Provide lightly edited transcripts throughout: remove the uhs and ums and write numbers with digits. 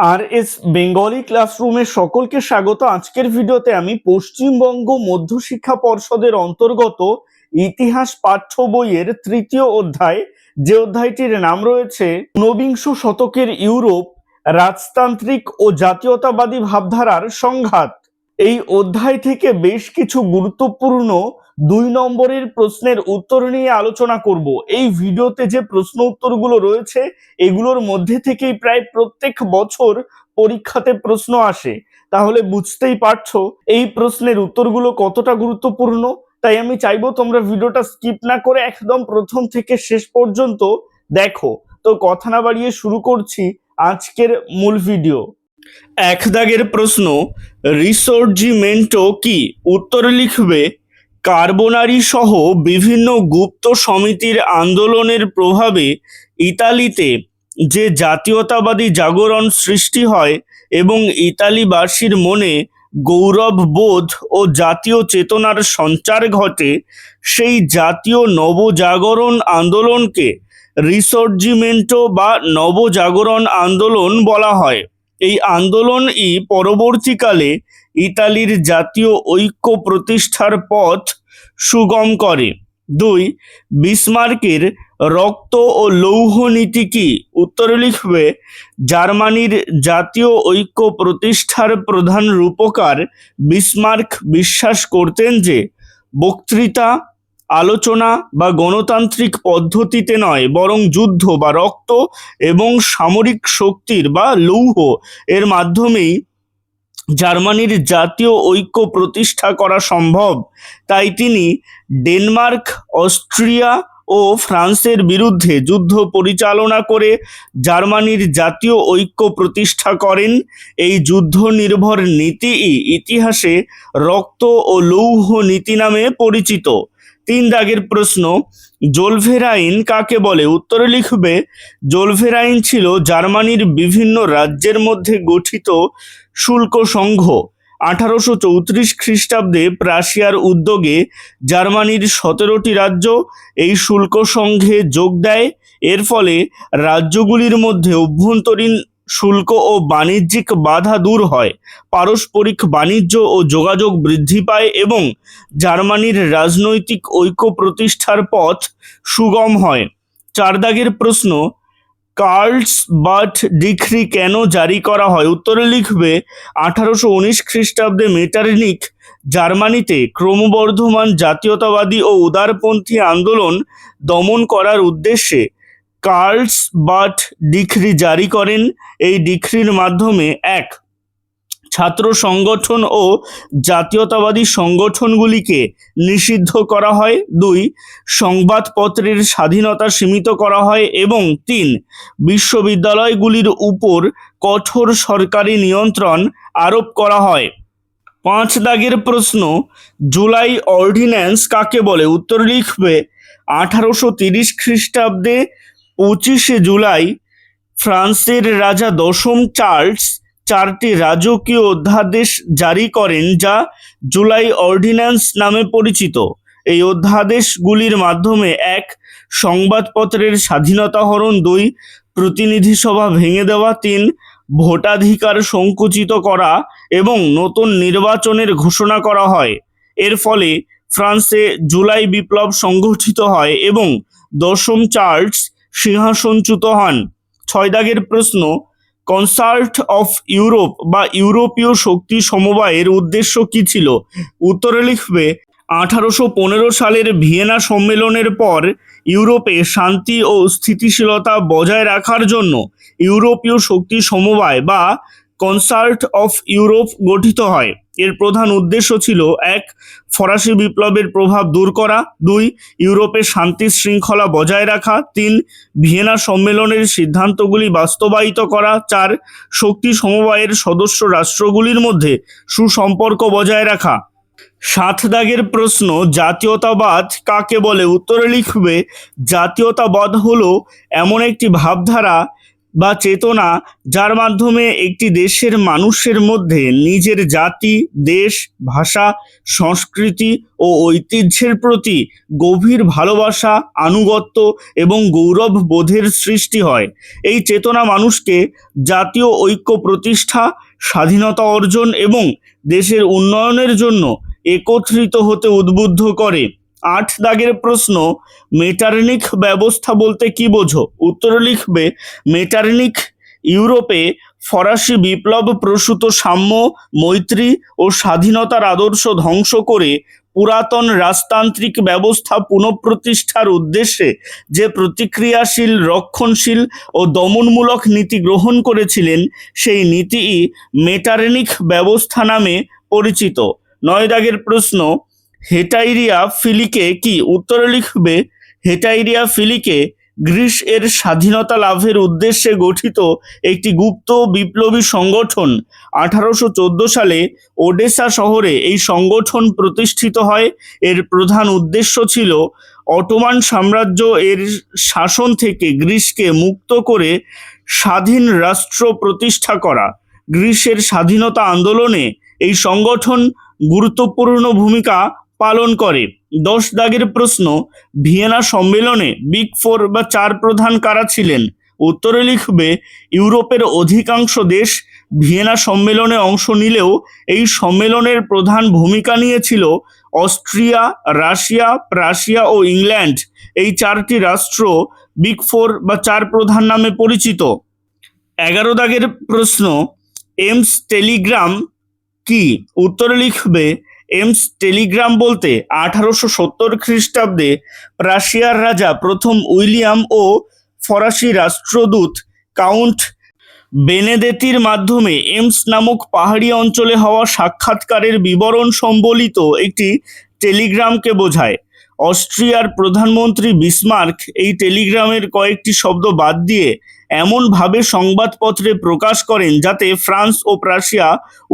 আর S Bengali ক্লাসরুমে সকলকে স্বাগত। আজকের ভিডিওতে আমি পশ্চিমবঙ্গ মধ্যশিক্ষা পর্ষদের অন্তর্গত ইতিহাস পাঠ্য বইয়ের তৃতীয় অধ্যায়, যে অধ্যায়টির নাম রয়েছে ঊনবিংশ শতকের ইউরোপ, রাজতান্ত্রিক ও জাতীয়তাবাদী ভাবধারার সংঘাত। এই অধ্যায় থেকে বেশ কিছু গুরুত্বপূর্ণ 2 নম্বরের প্রশ্নের উত্তর নিয়ে আলোচনা করব। এই ভিডিওতে যে প্রশ্ন উত্তরগুলো রয়েছে এগুলোর মধ্যে থেকেই প্রায় প্রত্যেক বছর পরীক্ষাতে প্রশ্ন আসে, তাহলে বুঝতেই পারছো এই প্রশ্নের উত্তরগুলো কতটা গুরুত্বপূর্ণ। তাই আমি চাইবো তোমরা ভিডিওটা স্কিপ না করে একদম প্রথম থেকে শেষ পর্যন্ত দেখো। তো কথা না বাড়িয়ে শুরু করছি আজকের মূল ভিডিও। 1 দাগের প্রশ্ন, রিসর্জিমেন্টো কি? উত্তর লিখবে কার্বোনারি সহ বিভিন্ন গুপ্ত সমিতির আন্দোলনের প্রভাবে ইতালিতে যে জাতীয়তাবাদী জাগরণ সৃষ্টি হয় এবং ইতালিবাসীর মনে গৌরববোধ ও জাতীয় চেতনার সঞ্চার ঘটে, সেই জাতীয় নবজাগরণ আন্দোলনকে রিসর্জিমেন্টো বা নবজাগরণ আন্দোলন বলা হয়। এই আন্দোলনই পরবর্তীকালে ইতালির জাতীয় ঐক্য প্রতিষ্ঠার পথ সুগম করে। 2, বিসমার্কের রক্ত ও লৌহ নীতি কি? উত্তর লিখবে জার্মানির জাতীয় ঐক্য প্রতিষ্ঠার প্রধান রূপকার বিসমার্ক বিশ্বাস করতেন যে বক্তৃতা, আলোচনা বা গণতান্ত্রিক পদ্ধতিতে নয়, বরং যুদ্ধ বা রক্ত এবং সামরিক শক্তির বা লৌহ এর মাধ্যমেই জার্মানির জাতীয় ঐক্য প্রতিষ্ঠা করা সম্ভব। তাই তিনি ডেনমার্ক, অস্ট্রিয়া ও ফ্রান্সের বিরুদ্ধে যুদ্ধ পরিচালনা করে জার্মানির জাতীয় ঐক্য প্রতিষ্ঠা করেন। এই যুদ্ধ নির্ভর নীতিই ইতিহাসে রক্ত ও লৌহ নীতি নামে পরিচিত। 3 দাগের প্রশ্ন, জোলভেরাইন কাকে বলে? উত্তরে লিখবে জোলভেরাইন ছিল জার্মানির বিভিন্ন রাজ্যের মধ্যে গঠিত শুল্ক সংঘ। 1834 খ্রিস্টাব্দে প্রাশিয়ার উদ্যোগে জার্মানির 17টি রাজ্য এই শুল্ক সংঘে যোগ দেয়। এর ফলে রাজ্যগুলির মধ্যে অভ্যন্তরীণ শুল্ক ও বাণিজ্যিক বাধা দূর হয়, পারস্পরিক বাণিজ্য ও যোগাযোগ বৃদ্ধি পায় এবং জার্মানির রাজনৈতিক ঐক্য প্রতিষ্ঠার পথ সুগম হয়। 4 দাগের প্রশ্ন, কার্লসবাড ডিক্রি কেন জারি করা হয়? উত্তরে লিখবে 1819 খ্রিস্টাব্দে মেটারনিখ জার্মানিতে ক্রমবর্ধমান জাতীয়তাবাদী ও উদারপন্থী আন্দোলন দমন করার উদ্দেশ্যে কার্লসবাড ডিক্রি জারি করেন। এই ডিক্রির মাধ্যমে 1, ছাত্র সংগঠন ও জাতীয়তাবাদী সংগঠনগুলিকে নিষিদ্ধ করা হয়। 2, সংবাদপত্রের স্বাধীনতা সীমিত করা হয় এবং 3, বিশ্ববিদ্যালয়গুলির উপর কঠোর সরকারি নিয়ন্ত্রণ আরোপ করা হয়। 5 দাগের প্রশ্ন, জুলাই অর্ডিন্যান্স কাকে বলে? উত্তর লিখবে 1830 খ্রিস্টাব্দে 25শে জুলাই ফ্রান্সের রাজা দশম চার্লস 4টি রাজকীয় অধ্যাদেশ জারি করেন, যা জুলাই অর্ডিন্যান্স নামে পরিচিত। এই অধ্যাদেশগুলির মাধ্যমে 1, সংবাদপত্রের স্বাধীনতা হরণ, 2, প্রতিনিধি সভা ভেঙে দেওয়া, 3, ভোটাধিকার সংকুচিত করা এবং নতুন নির্বাচনের ঘোষণা করা হয়। এর ফলে ফ্রান্সে জুলাই বিপ্লব সংগঠিত হয় এবং দশম চার্লস সিংহাসনচ্যুত হন। 6 দাগের প্রশ্ন, কনসার্ট অফ ইউরোপ বা ইউরোপীয় শক্তি সমবায়ের উদ্দেশ্য কি ছিল? উত্তরে লিখবে 1815 সালের ভিয়েনা সম্মেলনের পর ইউরোপে শান্তি ও স্থিতিশীলতা বজায় রাখার জন্য ইউরোপীয় শক্তি সমবায় বা কনসার্ট অফ ইউরোপ গঠিত হয়। এর প্রধান উদ্দেশ্য ছিল 1, ফরাসি বিপ্লবের প্রভাব দূর করা, 2, ইউরোপে শান্তি শৃঙ্খলা বজায় রাখা, 3, ভিয়েনা সম্মেলনের সিদ্ধান্তগুলি বাস্তবায়িত করা, 4, শক্তি সমবায়ের সদস্য রাষ্ট্রগুলির মধ্যে সুসম্পর্ক বজায় রাখা। 7 দাগের প্রশ্ন, জাতীয়তাবাদ কাকে বলে? উত্তরে লিখবে জাতীয়তাবাদ হলো এমন একটি ভাবধারা বা চেতনা, যার মাধ্যমে একটি দেশের মানুষের মধ্যে নিজের জাতি, দেশ, ভাষা, সংস্কৃতি ও ঐতিহ্যের প্রতি গভীর ভালোবাসা, আনুগত্য এবং গৌরব বোধের সৃষ্টি হয়। এই চেতনা মানুষকে জাতীয় ঐক্য প্রতিষ্ঠা, স্বাধীনতা অর্জন এবং দেশের উন্নয়নের জন্য একত্রিত হতে উদ্বুদ্ধ করে। ৮ দাগের প্রশ্ন, মেটারনিখ ব্যবস্থা বলতে কি বোঝো? উত্তরে লিখবে মেটারনিখ ইউরোপে ফরাসি বিপ্লব প্রসূত সাম্য, মৈত্রী ও স্বাধীনতার আদর্শ ধ্বংস করে পুরাতন রাজতান্ত্রিক ব্যবস্থা পুনঃপ্রতিষ্ঠার উদ্দেশ্যে যে প্রতিক্রিয়াশীল, রক্ষণশীল ও দমনমূলক নীতি গ্রহণ করেছিলেন সেই নীতিই মেটারনিখ ব্যবস্থা নামে পরিচিত। ৯ দাগের প্রশ্ন, হেটাইরিয়া ফিলিকে কি? উত্তরে লিখবে হেটাইরিয়া ফিলিকে গ্রিস এর স্বাধীনতা লাভের উদ্দেশ্যে গঠিত একটি গুপ্ত বিপ্লবী সংগঠন। 1814 সালে ওডেসা শহরে এই সংগঠন প্রতিষ্ঠিত হয়। এর প্রধান উদ্দেশ্য ছিল অটোমান সাম্রাজ্য এর শাসন থেকে গ্রিসকে মুক্ত করে স্বাধীন রাষ্ট্র প্রতিষ্ঠা করা। গ্রিসের স্বাধীনতা আন্দোলনে এই সংগঠন গুরুত্বপূর্ণ ভূমিকা পালন করে। ১০ দাগের প্রশ্ন, ভিয়েনা সম্মেলনে বিগ ফোর বা চার প্রধান কারা ছিলেন? উত্তরে লিখবে ইউরোপের অধিকাংশ দেশ ভিয়েনা সম্মেলনে অংশ নিলেও এই সম্মেলনের প্রধান ভূমিকা নিয়েছিল অস্ট্রিয়া, রাশিয়া, প্রাশিয়া ও ইংল্যান্ড। এই চারটি রাষ্ট্র বিগ ফোর বা চার প্রধান নামে পরিচিত। ১১ দাগের প্রশ্ন, এমস টেলিগ্রাম কি? উত্তরে লিখবে এমস টেলিগ্রাম বলতে 1870 খ্রিস্টাব্দে প্রাশিয়ার রাজা প্রথম উইলিয়াম ও ফরাসি রাষ্ট্রদূত কাউন্ট বেনেদেতির মাধ্যমে এমস নামক পাহাড়ি অঞ্চলে হওয়া সাক্ষাৎকারের বিবরণ সম্বলিত একটি টেলিগ্রামকে বোঝায়। অস্ট্রিয়ার প্রধানমন্ত্রী বিসমার্ক এই টেলিগ্রামের কয়েকটি শব্দ বাদ দিয়ে এমনভাবে সংবাদপত্রে প্রকাশ করেন যাতে ফ্রান্স ও প্রাশিয়া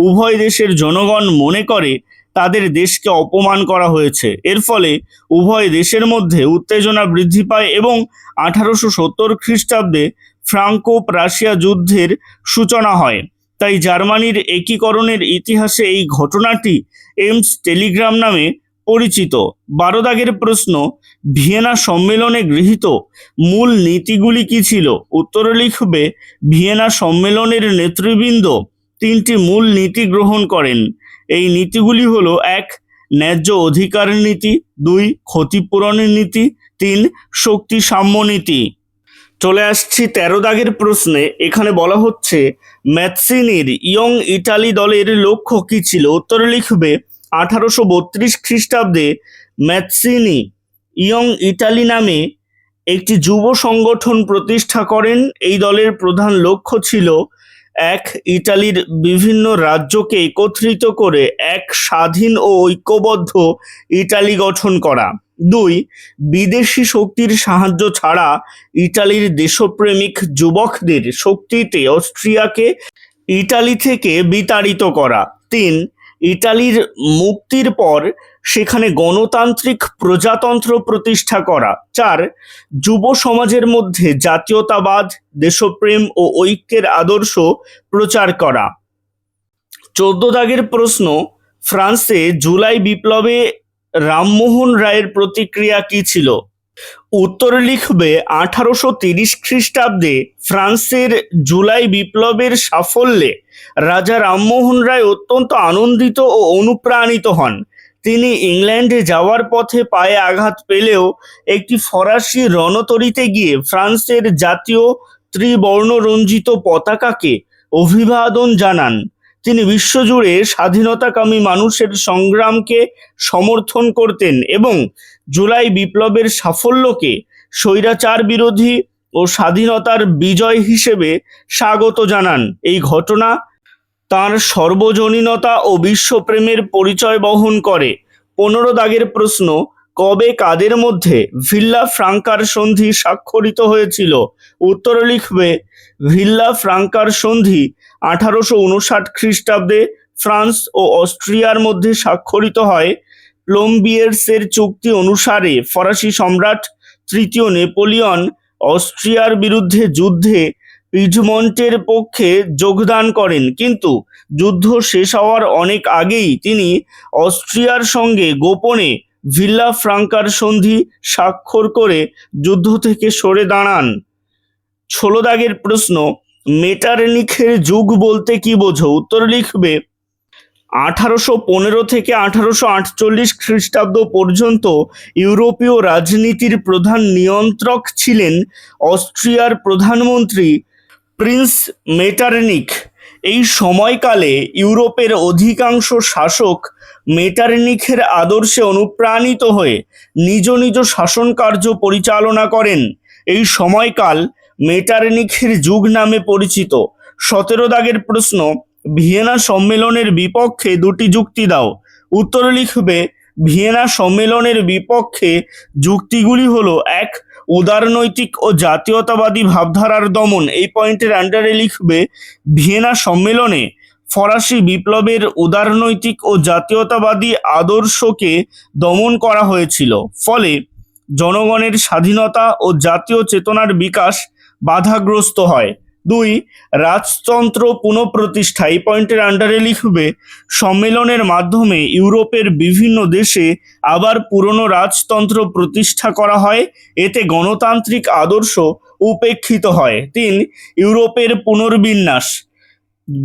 উভয় দেশের জনগণ মনে করে তাদের দেশকে অপমান করা হয়েছে। এর ফলে উভয় দেশের মধ্যে উত্তেজনা বৃদ্ধি পায় এবং 1870 খ্রিস্টাব্দে ফ্রাঙ্কো প্রাশিয়া যুদ্ধের সূচনা হয়। তাই জার্মানির একীকরণের ইতিহাসে এই ঘটনাটি এমস টেলিগ্রাম নামে পরিচিত। ১২ দাগের প্রশ্ন, ভিয়েনা সম্মেলনে গৃহীত মূল নীতিগুলি কি ছিল? উত্তরে লিখবে ভিয়েনা সম্মেলনের নেতৃবৃন্দ তিনটি মূল নীতি গ্রহণ করেন। এই নীতিগুলি হলো: ১. ন্যায্য অধিকার নীতি, ২. ক্ষতিপূরণের নীতি, ৩. শক্তি সাম্য নীতি। চলে আসছি ১৩ দাগের প্রশ্নে। এখানে বলা হচ্ছে ম্যাৎসিনির ইয়ং ইটালি দলের লক্ষ্য কি ছিল? উত্তরে লিখবে 1832 খ্রিস্টাব্দে ম্যাৎসিনি ইয়ং ইটালি নামে একটি যুব সংগঠন প্রতিষ্ঠা করেন। এই দলের প্রধান লক্ষ্য ছিল: ১. ইটালির বিভিন্ন রাজ্যকে একত্রিত করে এক স্বাধীন ও ঐক্যবদ্ধ ইটালি গঠন করা। ২. বিদেশি শক্তির সাহায্য ছাড়া ইটালির দেশপ্রেমিক যুবকদের শক্তিতে অস্ট্রিয়াকে ইটালি থেকে বিতাড়িত করা। ৩. ইটালির মুক্তির পর সেখানে গণতান্ত্রিক প্রজাতন্ত্র প্রতিষ্ঠা করা। ৪. যুব সমাজের মধ্যে জাতীয়তাবাদ, দেশপ্রেম ও ঐক্যের আদর্শ প্রচার করা। ১৪ দাগের প্রশ্ন, ফ্রান্সে জুলাই বিপ্লবে রামমোহন রায়ের প্রতিক্রিয়া কি ছিল? উত্তরে লিখবে 1830 খ্রিস্টাব্দে ফ্রান্সের জুলাই বিপ্লবের সাফল্যে রাজা রামমোহন রায় অত্যন্ত আনন্দিত ও অনুপ্রাণিত হন। তিনি ইংল্যান্ডে যাওয়ার পথে পায়ে আঘাত পেলেও একটি ফরাসি রণতরীতে গিয়ে ফ্রান্সের জাতীয় ত্রিবর্ণরঞ্জিত পতাকাকে অভিবাদন জানান। তিনি বিশ্বজুড়ে স্বাধীনতাকামী মানুষের সংগ্রামকে সমর্থন করতেন এবং জুলাই বিপ্লবের সাফল্যকে স্বৈরাচার বিরোধী ও স্বাধীনতার বিজয় হিসেবে স্বাগত জানান। এই ঘটনা তাঁর সর্বজনীনতা ও বিশ্বপ্রেমের পরিচয় বহন করে। ১৫ দাগের প্রশ্ন, কবে কাদের মধ্যে ভিল্লা ফ্রাঙ্কার সন্ধি স্বাক্ষরিত হয়েছিল? উত্তরে লিখবে ভিল্লা ফ্রাঙ্কার সন্ধি 1859 খ্রিস্টাব্দে ফ্রান্স ও অস্ট্রিয়ার মধ্যে স্বাক্ষরিত হয়। প্লোমবিয়ের্সের চুক্তি অনুসারে ফরাসি সম্রাট তৃতীয় নেপোলিয়ন অস্ট্রিয়ার বিরুদ্ধে যুদ্ধে পিডমন্টের পক্ষে যোগদান করেন, কিন্তু যুদ্ধ শেষ হওয়ার অনেক আগেই তিনি অস্ট্রিয়ার সঙ্গে গোপনে ভিল্লা ফ্রাঙ্কার সন্ধি স্বাক্ষর করে যুদ্ধ থেকে সরে দাঁড়ান। ১৬ দাগের প্রশ্ন, মেটারনিখের যুগ বলতে কি বোঝো? উত্তর লিখবে 1815 থেকে 1848 খ্রিস্টাব্দ পর্যন্ত ইউরোপীয় রাজনীতির প্রধান নিয়ন্ত্রক ছিলেন অস্ট্রিয়ার প্রধানমন্ত্রী প্রিন্স মেটারনিখ। এই সময়কালে ইউরোপের অধিকাংশ শাসক মেটারনিখের আদর্শে অনুপ্রাণিত হয়ে নিজ নিজ শাসন কার্য পরিচালনা করেন। এই সময়কাল মেটারনিখের যুগ নামে পরিচিত। ১৭ দাগের প্রশ্ন, ভিয়েনা সম্মেলনের বিপক্ষে দুটি যুক্তি দাও। উত্তর লিখবে ভিয়েনা সম্মেলনের বিপক্ষে যুক্তিগুলি হলো: ১. উদারনৈতিক ও জাতীয়তাবাদী ভাবধারার দমন। এই পয়েন্টের আন্ডারে লিখবে ভিয়েনা সম্মেলনে ফরাসি বিপ্লবের উদারনৈতিক ও জাতীয়তাবাদী আদর্শকে দমন করা হয়েছিল, ফলে জনগণের স্বাধীনতা ও জাতীয় চেতনার বিকাশ বাধাগ্রস্ত হয়। ২. রাজতন্ত্র পুনঃপ্রতিষ্ঠা। এই পয়েন্টের আন্ডারে লিখবে সম্মেলনের মাধ্যমে ইউরোপের বিভিন্ন দেশে আবার পুরনো রাজতন্ত্র প্রতিষ্ঠা করা হয়, এতে গণতান্ত্রিক আদর্শ উপেক্ষিত হয়। ৩. ইউরোপের পুনর্বিন্যাস।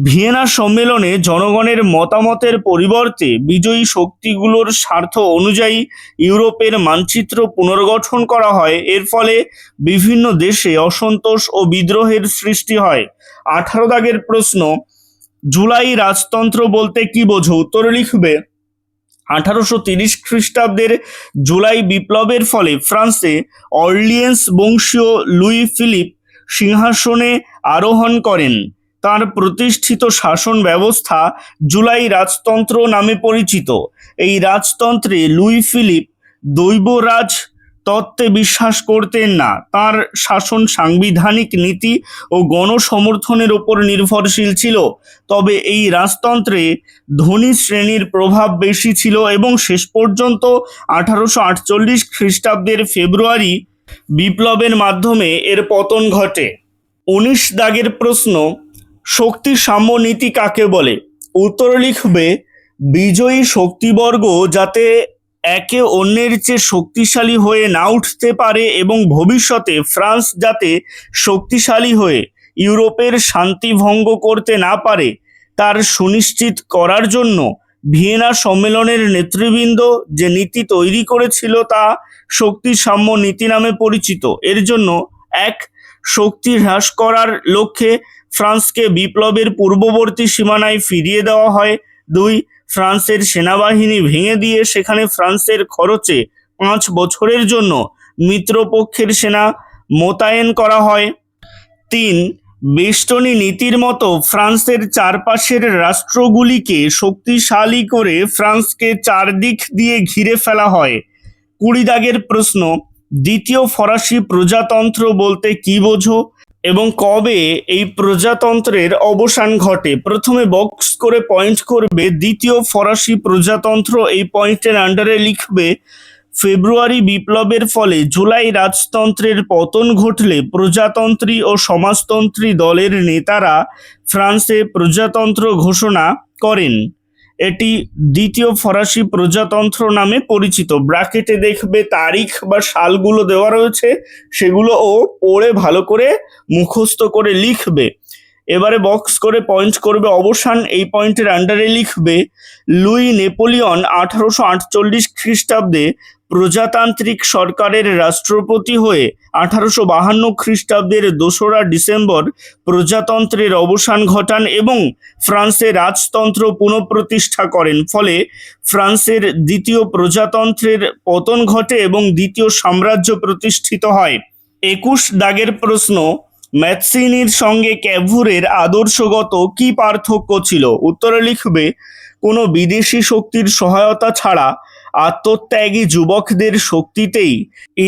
ভিয়েনা সম্মেলনে জনগণের মতামতের পরিবর্তে বিজয়ী শক্তিগুলোর স্বার্থ অনুযায়ী ইউরোপের মানচিত্র পুনর্গঠন করা হয়। এর ফলে বিভিন্ন দেশে অসন্তোষ ও বিদ্রোহের সৃষ্টি হয়। ১৮ দাগের প্রশ্ন, জুলাই রাজতন্ত্র বলতে কি বোঝো? উত্তর লিখবে 1830 খ্রিস্টাব্দের জুলাই বিপ্লবের ফলে ফ্রান্সে অর্লিয়েন্স বংশীয় লুই ফিলিপ সিংহাসনে আরোহণ করেন। তার প্রতিষ্ঠিত শাসন ব্যবস্থা জুলাই রাজতন্ত্র নামে পরিচিত। এই রাজতন্ত্রে লুই ফিলিপ দৈবরাজ তত্ত্বে বিশ্বাস করতেন না। তার শাসন সাংবিধানিক নীতি ও গণসমর্থনের উপর নির্ভরশীল ছিল। তবে এই রাজতন্ত্রে ধনী শ্রেণীর প্রভাব বেশি ছিল এবং শেষ পর্যন্ত 1848 খ্রিস্টাব্দের ফেব্রুয়ারি বিপ্লবের মাধ্যমে এর পতন ঘটে। ১৯ দাগের প্রশ্ন, শক্তি সাম্য নীতি কাকে বলে? উত্তর লিখবে বিজয়ী শক্তিবর্গ যাতে একে অন্যের চেয়ে শক্তিশালী হয়ে না উঠতে পারে এবং ভবিষ্যতে ফ্রান্স যাতে শক্তিশালী হয়ে ইউরোপের শান্তি ভঙ্গ করতে না পারে তার সুনিশ্চিত করার জন্য ভিয়েনা সম্মেলনের নেতৃবৃন্দ যে নীতি তৈরি করেছিল তা শক্তি সাম্য নীতি নামে পরিচিত। এর জন্য ১. শক্তি হ্রাস করার লক্ষ্যে ফ্রান্সকে বিপ্লবের পূর্ববর্তী সীমানায় ফিরিয়ে দেওয়া হয়। ২. ফ্রান্সের সেনাবাহিনী ভেঙে দিয়ে সেখানে ফ্রান্সের খরচে ৫ বছরের জন্য মিত্রপক্ষের সেনা মোতায়েন করা হয়। ৩. বেষ্টনী নীতির মতো ফ্রান্সের চারপাশের রাষ্ট্রগুলিকে শক্তিশালী করে ফ্রান্সকে চারদিক দিয়ে ঘিরে ফেলা হয়। ২০ দাগের প্রশ্ন, দ্বিতীয় ফরাসি প্রজাতন্ত্র বলতে কি বোঝো এবং কবে এই প্রজাতন্ত্রের অবসান ঘটে? প্রথমে বক্স করে পয়েন্ট করবে দ্বিতীয় ফরাসি প্রজাতন্ত্র। এই পয়েন্টের আন্ডারে লিখবে ফেব্রুয়ারি বিপ্লবের ফলে জুলাই রাজতন্ত্রের পতন ঘটলে প্রজাতন্ত্রী ও সমাজতন্ত্রী দলের নেতারা ফ্রান্সে প্রজাতন্ত্র ঘোষণা করেন। এটি দ্বিতীয় ফরাসি প্রজাতন্ত্র নামে পরিচিত। ব্র্যাকেটে দেখবে তারিখ বা সালগুলো দেওয়া রয়েছে, সেগুলোও পড়ে ভালো করে মুখস্থ করে লিখবে। এবারে বক্স করে পয়েন্ট করবে অবসান। এই পয়েন্টের আন্ডারে লিখবে লুই নেপোলিয়ন 1848 খ্রিস্টাব্দে প্রজাতান্ত্রিক সরকারের রাষ্ট্রপতি হয়ে 1852 খ্রিস্টাব্দের 2রা ডিসেম্বর প্রজাতন্ত্রের অবসান ঘটান এবং ফ্রান্সে রাজতন্ত্র পুনঃপ্রতিষ্ঠা করেন। ফলে ফ্রান্সের দ্বিতীয় প্রজাতন্ত্রের পতন ঘটে এবং দ্বিতীয় সাম্রাজ্য প্রতিষ্ঠিত হয়। ২১ দাগের প্রশ্ন, ম্যাৎসিনির সঙ্গে ক্যাভুরের আদর্শগত কি পার্থক্য ছিল? উত্তরে লিখবে কোনো বিদেশি শক্তির সহায়তা ছাড়া আত্মত্যাগী যুবকদের শক্তিতেই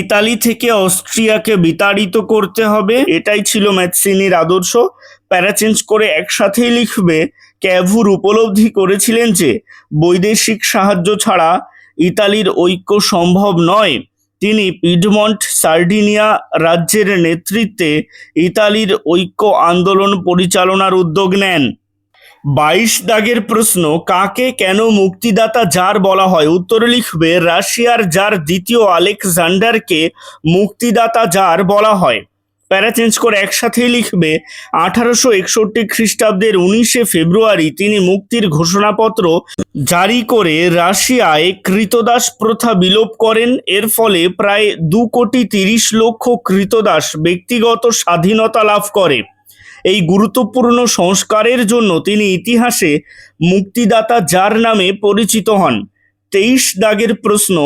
ইতালি থেকে অস্ট্রিয়াকে বিতাড়িত করতে হবে, এটাই ছিল ম্যাৎসিনির আদর্শ। প্যারাচেঞ্জ করে একসাথেই লিখবে ক্যাভুর উপলব্ধি করেছিলেন যে বৈদেশিক সাহায্য ছাড়া ইতালির ঐক্য সম্ভব নয়। তিনি পিডমন্ট সার্ডিনিয়া রাজ্যের নেতৃত্বে ইতালির ঐক্য আন্দোলন পরিচালনার উদ্যোগ নেন। 22 দাগের প্রশ্ন, কাকে কেন মুক্তিদাতা জার বলা হয়? উত্তরে লিখবে রাশিয়ার জার দ্বিতীয় আলেকজান্ডারকে মুক্তিদাতা জার বলা হয়। প্যারা চেঞ্জ করে একসাথেই লিখবে 1861 খ্রিস্টাব্দের 19শে ফেব্রুয়ারি তিনি মুক্তির ঘোষণাপত্র জারি করে রাশিয়ায় কৃতদাস প্রথা বিলোপ করেন। এর ফলে প্রায় 2,30,00,000 কৃতদাস ব্যক্তিগত স্বাধীনতা লাভ করে। এই গুরুত্বপূর্ণ সংস্কারের জন্য তিনি ইতিহাসে মুক্তিদাতা জার নামে পরিচিত হন। 23 দাগের প্রশ্ন,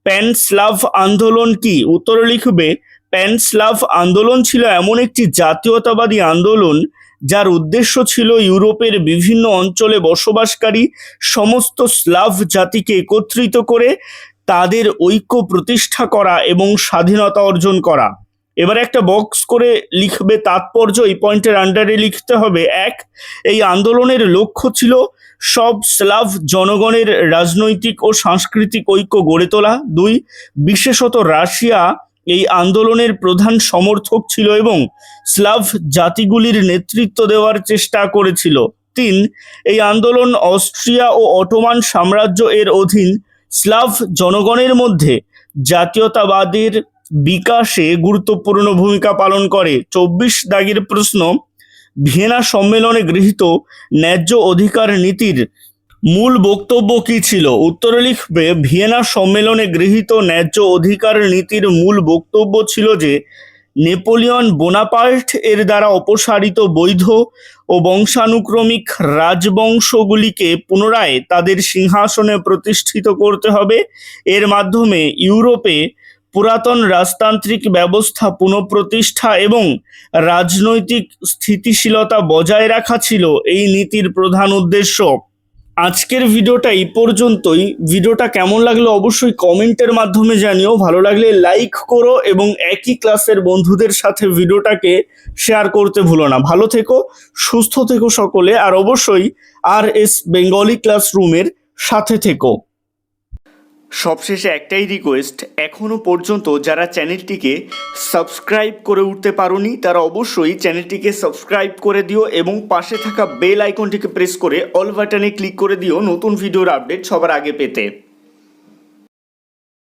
প্যান স্লাভ আন্দোলন কি? উত্তরে লিখবে প্যান স্লাভ আন্দোলন ছিল এমন একটি জাতীয়তাবাদী আন্দোলন যার উদ্দেশ্য ছিল ইউরোপের বিভিন্ন অঞ্চলে বসবাসকারী সমস্ত স্লাভ জাতিকে একত্রিত করে তাদের ঐক্য প্রতিষ্ঠা করা এবং স্বাধীনতা অর্জন করা। এবার একটা বক্স করে লিখবে তাৎপর্য, এই পয়েন্টের আন্ডারে লিখতে হবে। 1, এই আন্দোলনের লক্ষ্য ছিল সব স্লাভ জনগণের রাজনৈতিক ও সাংস্কৃতিক ঐক্য গড়ে তোলা। 2, বিশেষত রাশিয়া এই আন্দোলনের প্রধান সমর্থক ছিল এবং স্লাভ জাতিগুলির নেতৃত্ব দেওয়ার চেষ্টা করেছিল। 3, এই আন্দোলন অস্ট্রিয়া ও অটোমান সাম্রাজ্য এর অধীন স্লাভ জনগণের মধ্যে জাতীয়তাবাদের বিকাশে গুরুত্বপূর্ণ ভূমিকা পালন করে। 24 দাগের প্রশ্ন, ভিয়েনা সম্মেলনে গৃহীত ন্যায্য অধিকার নীতির মূল বক্তব্য কি ছিল? উত্তরে লিখবে ভিয়েনা সম্মেলনে গৃহীত ন্যায্য অধিকার নীতির মূল বক্তব্য ছিল যে নেপোলিয়ন বোনাপার্ট এর দ্বারা অপসারিত বৈধ ও বংশানুক্রমিক রাজবংশগুলিকে পুনরায় তাদের সিংহাসনে প্রতিষ্ঠিত করতে হবে। এর মাধ্যমে ইউরোপে পুরাতন রাজতান্ত্রিক ব্যবস্থা পুনঃপ্রতিষ্ঠা এবং রাজনৈতিক স্থিতিশীলতা বজায় রাখা ছিল এই নীতির প্রধান উদ্দেশ্য। আজকের ভিডিওটা এই পর্যন্তই। ভিডিওটা কেমন লাগলো অবশ্যই কমেন্টের মাধ্যমে জানিও। ভালো লাগলে লাইক করো এবং একই ক্লাসের বন্ধুদের সাথে ভিডিওটাকে শেয়ার করতে ভুলো না। ভালো থেকো, সুস্থ থেকো সকলে, আর অবশ্যই RS বেঙ্গলি ক্লাসরুমের সাথে থেকো। সবশেষে একটাই রিকোয়েস্ট, এখনও পর্যন্ত যারা চ্যানেলটিকে সাবস্ক্রাইব করে উঠতে পারোনি তারা অবশ্যই চ্যানেলটিকে সাবস্ক্রাইব করে দিও এবং পাশে থাকা বেল আইকনটিকে প্রেস করে অল বাটনে ক্লিক করে দিও নতুন ভিডিওর আপডেট সবার আগে পেতে।